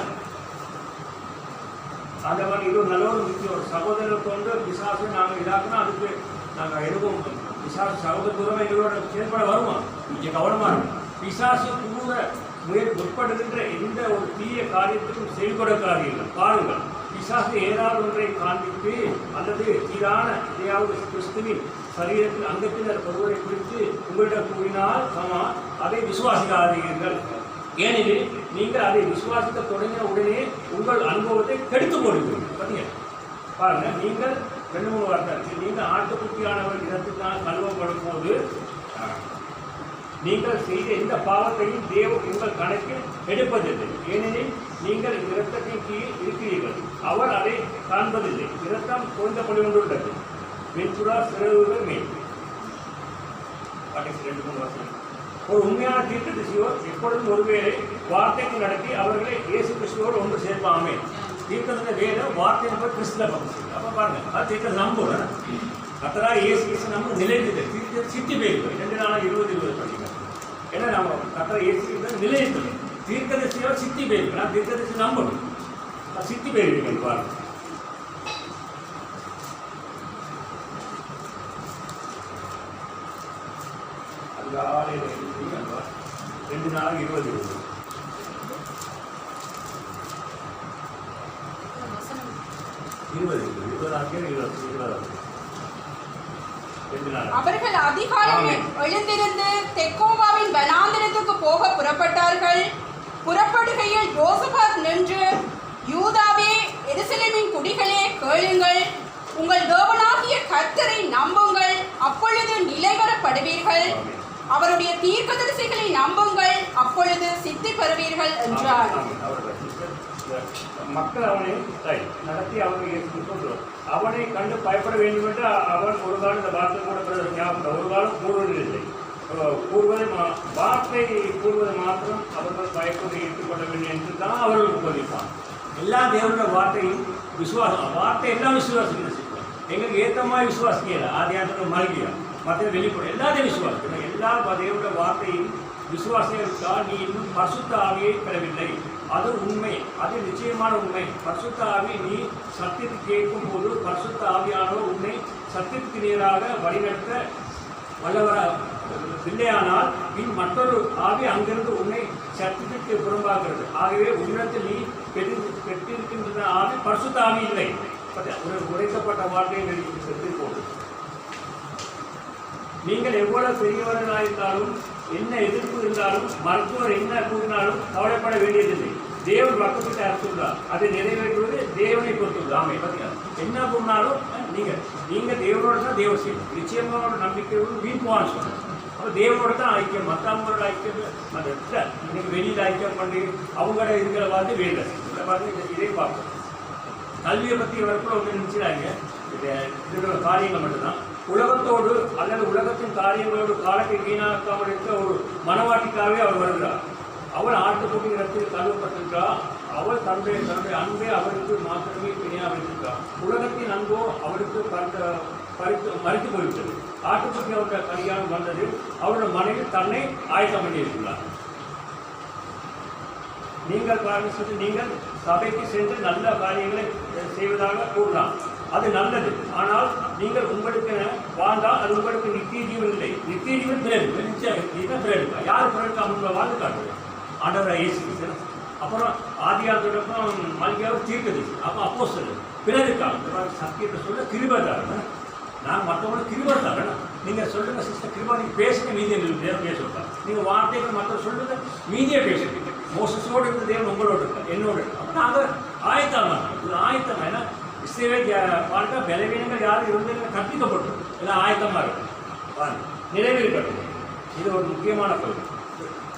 Speaker 1: அந்த மாதிரி இது ஒரு நல்ல ஒரு முக்கியம். ஒரு சகோதரர் கொண்டு விசாசை நாங்கள் இதாக்குனா அதுக்கு நாங்கள் எதுவும் விசாசு சகோதர தூரமாக எங்களோட செயல்பட வருவோம். கொஞ்சம் கவனமாக இருக்கும். விசாசு கூட முற்படுகின்ற எந்த ஒரு தீய காரியத்துக்கும் செயல்படக்காதீர்கள். பாருங்கள் பிசாசு ஏதாவது ஒன்றை காண்பித்து அல்லது சீரான எதையாவது கிறிஸ்துவின் சரீரத்தில் அங்கத்தினர் ஒருவரை குறித்து உங்களிடம் கூறினால் அதை விசுவாசிக்காதீர்கள். ஏனெனில் நீங்கள் அதை விசுவாசிக்க தொடங்கின உடனே உங்கள் அனுபவத்தை கெடுத்து போடுவீர்கள். பார்த்தீங்க பாருங்க நீங்கள் 2-3 வார்த்தை நீங்கள் ஆட்டுக்குட்டியானவர் இடத்துக்கான கழுவப்படும் போது நீங்கள் செய்த எந்த பாவத்தையும் தேவன் உங்கள் கணக்கில் எடுப்பதில்லை. ஏனெனில் நீங்கள் இரத்தத்தின் கீழ் இருக்கிறீர்கள். அவர் அதை காண்பதில்லை. இரத்தம் குறைந்தபடி கொண்டுள்ளது. வெண்புறா சிறகுகள் மேல் 2-3 வருஷம். ஒரு உண்மையான தீர்க்கதரிசியோ எப்பொழுதும் ஒருவேளை வார்த்தைக்கு நடத்தி அவர்களை இயேசு கிறிஸ்துவோடு ஒன்று சேர்ப்பாமே. தீர்க்கதரிசி வேதம் வார்த்தை போய் கிறிஸ்துவ பக்கம். அப்போ பாருங்க அது தீர்க்க நம்புறேன் கத்தரா இயேசு கிறிஸ்து நம்ம நிலைத்தது சித்தி போயிருக்கு. 2 நாளாக 20 படிக்கிறேன். ஏன்னா நம்ம கத்தரை இயேசுகிறது நிலையத்தில் தீர்க்கதரிசியாக சித்தி போயிருக்கேன். நான் தீர்க்கதரிசி நம்பணும், சித்தி போயிருக்கேன் பாருங்க. அது ஆலையில் 2 நாள் 20
Speaker 2: அவர்கள் அதிகாலமே எழுந்திருந்து தெக்கோவாவின் வனாந்திரத்துக்கு போக புறப்பட்டார்கள். புறப்படுகையில் யோசபாத் நின்று, யூதாவே, எருசலேமின் குடிகளே, கேளுங்கள், உங்கள் தேவனாகிய கர்த்தரை நம்புங்கள், அப்பொழுது நிலைவரப்படுவீர்கள். அவருடைய தீர்க்கதரிசிகளை நம்புங்கள், அப்பொழுது சித்தி பெறுவீர்கள் என்றார்.
Speaker 1: மக்கள் அவனை நடத்தி அவனை சொல்றார். அவனை கண்டு பயப்பட வேண்டும் என்று அவன் ஒரு காலம் இந்த வார்த்தை கூட ஞாபகம் ஒரு காலம் கூறுவதில்லை. வார்த்தை கூறுவது மாத்திரம் அவர்கள் பயப்பட ஏற்றுக்கொள்ள வேண்டும் என்று தான் அவர்கள் உபயோகிப்பான். எல்லா தேவனுடைய வார்த்தையும் விசுவாசம், வார்த்தை எல்லாம் விசுவாசிக்கிறது. எங்களுக்கு ஏற்றமாக விசுவாசிக்கல ஆதியானோட மல்கியா மற்ற வெளிப்படும் எல்லாத்தையும் விசுவாசிக்கணும். எல்லா தேவனுடைய வார்த்தையும் விசுவாசித்தால் நீ இன்னும் பரிசுத்த ஆவியை பெறவில்லை. அது உண்மை, அது நிச்சயமான உண்மை. பரிசுத்த ஆவி நீ சத்தியத்தை கேட்கும் போது பரிசுத்த ஆவியானவர் உன்னை சத்தியத்துக்கு நேராக வழிநடத்த வல்லவரானால் பின் மற்றொரு ஆவி அங்கிருந்து உன்னை சத்தியத்திற்கு புறம்பாகிறது. ஆகவே உன்னிடத்தில் நீ பெற்றிருக்கின்ற ஆவி பரிசுத்த ஆவி இல்லை. உரைக்கப்பட்ட வார்த்தையை சென்று போது நீங்கள் எவ்வளவு பெரியவர்களாயிருந்தாலும் என்ன எதிர்ப்பு இருந்தாலும் மருத்துவர் என்ன கூறினாலும் கவலைப்பட வேண்டியதில்லை. தேவன் பக்கத்துக்கு அர்த்தம் அதை நிறைவேற்றுவது தேவனை பொறுத்துள்ளது. ஆமை பார்த்தீங்கன்னா என்ன கூறினாலும் நீங்கள் தேவனோட தான் தேவ செய்யும். நிச்சயமான நம்பிக்கையோடு வீழ்வான்னு சொன்னார். அப்போ தேவனோட தான் ஐக்கியம், மற்றவங்களோட ஐக்கியம் மற்ற இன்னைக்கு வெளியில் ஐக்கியம் பண்ணி அவங்களோட இருக்கிற பார்த்து வேலை இதை பார்த்து இதை பார்ப்போம். கல்வியை பற்றி வரப்போ ஒன்று நினைச்சாங்க. இருக்கிற காரியங்கள் மட்டும்தான் உலகத்தோடு அல்லது உலகத்தின் காரியங்களோடு காலத்தை வீணாக்காமல் இருக்க ஒரு மனவாட்டிக்காகவே அவர் வருகிறார். அவள் ஆட்டுக்குட்டி இடத்தில் கழுவப்பட்டிருக்கிறார். அவள் தன்னுடைய அன்பே அவருக்கு மாத்திரமே பிணையாக வைத்திருக்கிறார். உலகத்தின் அன்போ அவருக்கு மறித்து போய்விட்டது. ஆட்டுக்குட்டி அவருடைய கல்யாணம் வந்தது. அவருடைய மனைவி தன்னை ஆயத்தம் பண்ணியிருக்கிறார். நீங்கள் பாருங்க, நீங்கள் சபைக்கு சென்று நல்ல காரியங்களை செய்வதாக கூறலாம், அது நல்லது. ஆனால் நீங்கள் உங்களுக்கு வாழ்ந்தால் அது உங்களுக்கு நித்திய ஜீவன் இல்லை. நித்திய ஜீவன் பிறகு யார் பிறகு அவங்க வாழ்ந்து காட்டுவது ஆண்டவராக இயேசு. அப்புறம் ஆதியாரத்துடன் மல்கியாவும் தீர்க்கதரிசி. அப்போ சொல்லு பிறருக்காக சத்தியத்தை சொல்ல கிருபைதாரன். நான் மற்றவங்களுக்கு கிருபை தரேன். நீங்கள் சொல்லுங்க சிஸ்டர் கிருபா, நீங்கள் பேசுங்க மீதியை தேவன் பேச விட்டார். நீங்கள் வார்த்தைகள் மற்ற சொல்லுங்க மீதியை பேசுறீங்க. மோசஸோடு இருந்த தேவன் உங்களோடு இருக்கார், என்னோடு இருக்கு. அப்போ நாங்கள் ஆயத்தம் இது ஆயத்தம். ஏன்னா இஸ்ரவேல் வாழ்க்கை பலவீனங்கள் யாரும் இருந்து கற்பிக்கப்பட்டது எல்லாம் ஆயத்தமாக இருக்கும். நினைவிருக்கட்டும், இது ஒரு முக்கியமான பகுதி.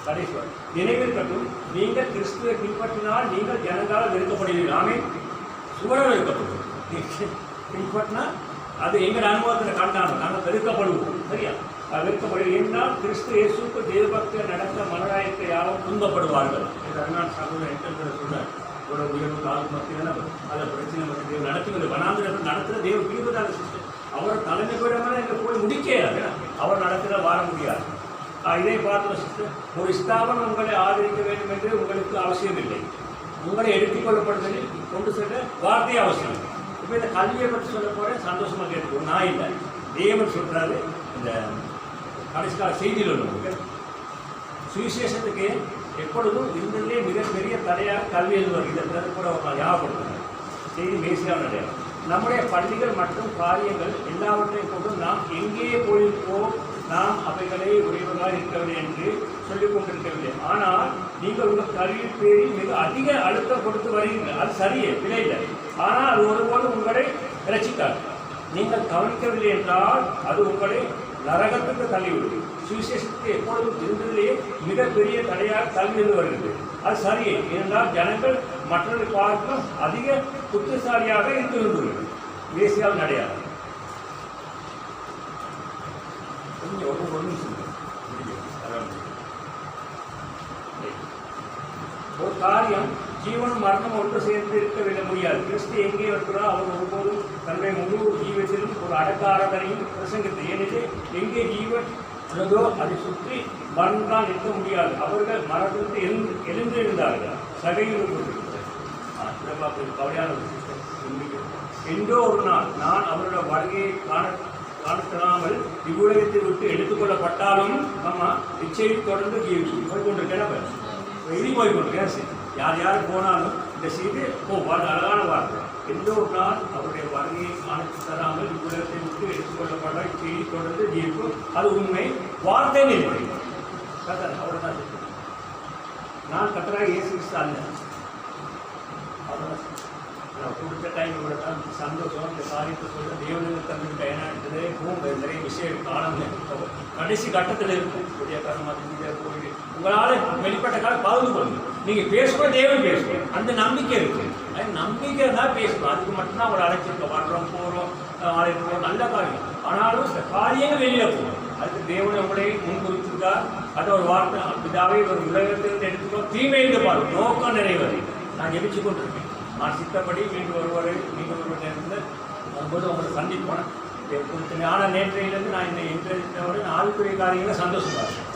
Speaker 1: கடைசி நினைவிருக்கட்டும், நீங்கள் கிறிஸ்துவை பின்பற்றினால் நீங்கள் ஜனங்களால் வெறுக்கப்படுவீர்கள். ஆமே சுவரம் வெறுக்கப்படும். பின்பற்றினா அது எங்கள் அனுபவத்தில் கண்டானோம். நாங்கள் வெறுக்கப்படுவோம். சரியா? வெறுக்கப்படுவோம் என்றால் கிறிஸ்து இயேசுக்கு தேவபக்தியில் நடந்த மனதாயத்தை யாரும் துன்பப்படுவார்கள். நான் சகோதரர் என்கிற சொல்றார். இவ்வளோ உயர்வு காலம் மத்தியில் அதை பிரச்சனை மத்திய தேவன் நடத்துகிற வனாந்திரத்தில் நடத்துகிற தேவ பிரிவுதான சிஸ்டம். அவர் தலைமை போயிடமான எங்கே போய் முடிக்காது. அவர் நடத்துகிற வார முடியாது. இதை பார்த்த சிஸ்டம், ஒரு ஸ்தாபனம் உங்களை ஆதரிக்க வேண்டும் என்று உங்களுக்கு அவசியம் இல்லை. உங்களை எடுத்துக்கொள்ளப்படுவதில் கொண்டு செல்ல வார்த்தையே அவசியம். இப்போ இந்த கல்வியை பற்றி சொல்ல போகிறேன், சந்தோஷமாக கேட்டுக்கணும். நான் இல்லை, தேவன் சொல்கிறாரு. இந்த கடைசி கால செய்தியில் உள்ளவங்க சுவிசேஷத்துக்கு எப்பொழுதும் இருந்ததிலே மிகப்பெரிய தடையாக கல்வி எழுதுவார். இதை கூட ஞாபகப்படுத்துகிறார். செய்தி மேசியாக நடையாகும். நம்முடைய பள்ளிகள் மற்றும் காரியங்கள் எல்லாவற்றையும் கொண்டு நாம் எங்கே போயிருக்கோம், நாம் அவைகளை உடையவர்களாக இருக்கவில்லை என்று சொல்லிக் கொண்டிருக்கவில்லை. ஆனால் நீங்கள் உங்கள் கல்வி பேரில் மிக அதிக அழுத்தம் கொடுத்து வருகிறீர்கள். அது சரியே, பிழை இல்லை. ஆனால் அது ஒருபோதும் உங்களை ரசிக்காது. நீங்கள் கவனிக்கவில்லை என்றால் அது உங்களை நரகத்துக்கு தள்ளிவிடும். சுவிசேஷத்துக்கு எப்பொழுதும் இருந்ததிலேயே மிகப்பெரிய தடையாக கல்வி இருந்து வருகிறது. அது சரியே, ஏனென்றால் ஜனங்கள் மற்றவர்களை பார்க்கும் அதிக புத்திசாலியாக இருந்து விரும்புகிறது. தேசியால் நடையாது. ஒரு காரியம் ஜீவனும் மரணம் ஒன்று சேர்ந்து இருக்க முடியாது. கிறிஸ்து எங்கே இருக்கிறார், அவர் ஒருபோதும் தன்னுடைய முழு ஜீவத்திலும் ஒரு அடக்க ஆராதனையும் பிரசங்கித்து. ஏனெனில் எங்கே ஜீவன் சிலதோ அதை சுற்றி மறந்துதான் நிற்க முடியாது. அவர்கள் மரத்திலிருந்து எழுந்திருந்தார்கள். சகையில் கவலையான என்றோ ஒரு நாள் நான் அவரோட வருகையை காணத்தராமல் இவ்வுலகத்தை விட்டு எடுத்துக்கொள்ளப்பட்டாலும் நம்ம நிச்சயம் தொடர்ந்து போய்கொண்டிருக்கேன். எழுதி போய்கொண்டிருக்கேன். யார் யார் போனாலும் இந்த செய்தி அழகான வார்த்தை. எந்த ஒரு நாள் அவருடைய வருகையை காணித்து தராமல் இவ்வுலகத்தை விட்டு எடுத்துக்கொள்ளப்பட செய்தி தொடர்ந்து ஜீவிப்பு. அது உண்மை. வார்த்தை நிலை அவரை தான் நான் கத்தராக இயேசு அல்ல. கொடுத்த டைம் கூட தான் சந்தோஷம். இந்த காரியத்தை சொல்ல தேவனுக்கு தந்துட்டு ஏன்னாடுறது நிறைய விஷயம் காலம் கடைசி கட்டத்தில் இருக்கும். புதிய காலமாக போய் உங்களால் வெளிப்பட்ட காலம் பகிர்ந்து கொள்ளுங்க. நீங்கள் பேசுகிற தேவன் பேசுவோம். அந்த நம்பிக்கை இருக்குது. அது நம்பிக்கை தான் பேசணும். அதுக்கு மட்டும்தான் அவங்களை அழைச்சிருக்கோம். வர்றோம் போகிறோம் அழைக்கிறோம் நல்ல காரியம். ஆனாலும் இந்த காரியங்கள் வெளியில் போகும். அதுக்கு தேவன் உங்களை முன்குறிச்சிருக்கா. அது ஒரு வார்த்தை பிதாவை ஒரு உலகத்திலிருந்து எடுத்துக்கோ தீமையிலிருந்து பாருங்க நோக்கம் நிறைவேறி நான் ஜெபிச்சு கொண்டிருக்கேன். நான் சித்தப்படி மீண்டும் ஒருவர் நேரத்தில் வரும்போது உங்களை சந்திப்போனேன். ஆனால் நேற்றையிலேருந்து நான் இந்த இன்றைய ஆவிக்குரிய காரியங்களை சந்தோஷமாக இருக்கேன்.